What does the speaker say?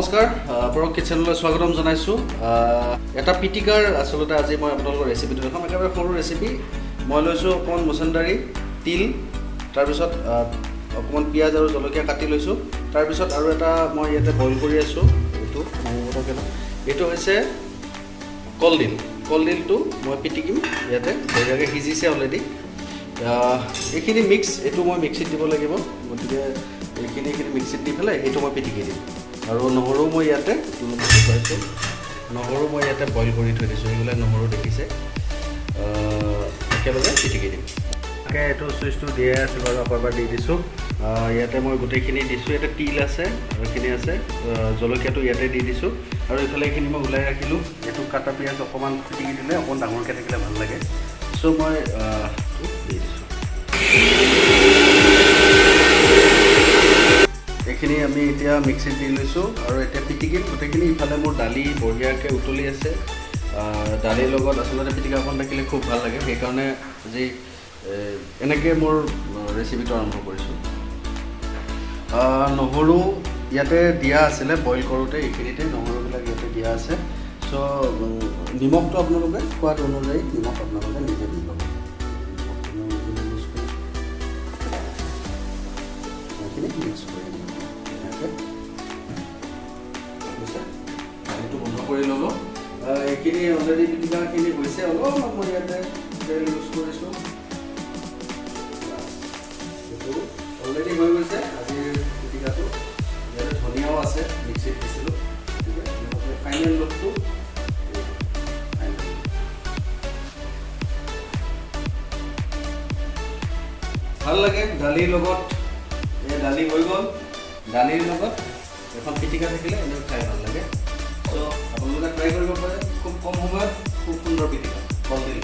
নমস্কাৰ পৰক কিচেনলৈ স্বাগতম জনাইছোঁ এটা পিটিকাৰ আসলতে আজি মই আপোনালোকৰ ৰেচিপিটো দেখাম একেবাৰে সৰু ৰেচিপি মই লৈছোঁ অকণমান মছন্দৰী তিল তাৰপিছত অকণমান পিঁয়াজ আৰু জলকীয়া কাটি লৈছোঁ তাৰপিছত আৰু এটা মই ইয়াতে বইল কৰি আছোঁ এইটো হৈছে কলডিলটো মই পিটিকিম ইয়াতে বঢ়িয়াকৈ সিজিছে অলৰেডি এইখিনি মিক্স এইটো মই মিক্সিত দিব লাগিব গতিকে এইখিনি মিক্সিত দি পেলাই এইটো মই পিটিকি দিম আৰু নহৰু মই ইয়াতে বইল কৰি থৈ দিছোঁ এইবিলাক নহৰু দেখিছে একেলগে পিটিকি দিম এইটো চুইচটো দিয়ে আছে বাৰু আকৌ এবাৰ দি দিছোঁ ইয়াতে মই গোটেইখিনি দিছোঁ ইয়াতে তিল আছে আৰু এইখিনি আছে জলকীয়াটো ইয়াতে দি দিছোঁ আৰু এইফালে এইখিনি মই ওলাই ৰাখিলোঁ এইটো কাটা পিঁয়াজ অকণমান পিটিকি দিলে অকণমান ডাঙৰকৈ থাকিলে ভাল লাগে চ' মই দি দিছোঁ এইখিনি আমি এতিয়া মিক্সিত দি লৈছোঁ আৰু এতিয়া পিটিকিম গোটেইখিনি ইফালে মোৰ দালি বঢ়িয়াকৈ উতলি আছে দালিৰ লগত আচলতে পিটিকাখন থাকিলে খুব ভাল লাগে সেইকাৰণে আজি এনেকৈ মোৰ ৰেচিপিটো আৰম্ভ কৰিছোঁ নহৰু ইয়াতে দিয়া আছিলে বইল কৰোঁতে এইখিনিতে নহৰুবিলাক ইয়াতে দিয়া আছে চ' নিমখটো আপোনালোকে সোৱাদ অনুযায়ী নিমখ আপোনালোকে নিজে দি ল'ব এইখিনি মিক্স কৰি দিম পানীটো বন্ধ কৰি ল'ব এইখিনি অলৰেডি পিটিকাখিনি হৈছে অলপমান মই ইয়াতে তেল ইউজ কৰিছোঁ এইটো অলৰেডি হৈ গৈছে আজিৰ পিটিকাটো ইয়াতে ধনিয়াও আছে মিক্সিত দিছিলোঁ গতিকে ফাইনেল লুকটো ভাল লাগে দালিৰ লগত এই দালি হৈ গ'ল দালিৰ লগত এখন পিটিকা থাকিলে এনেও খাই ভাল লাগে চ' আপোনালোকে ট্ৰাই কৰিব পাৰে খুব কম সময়ত খুব সুন্দৰ পিটিকা কলডিল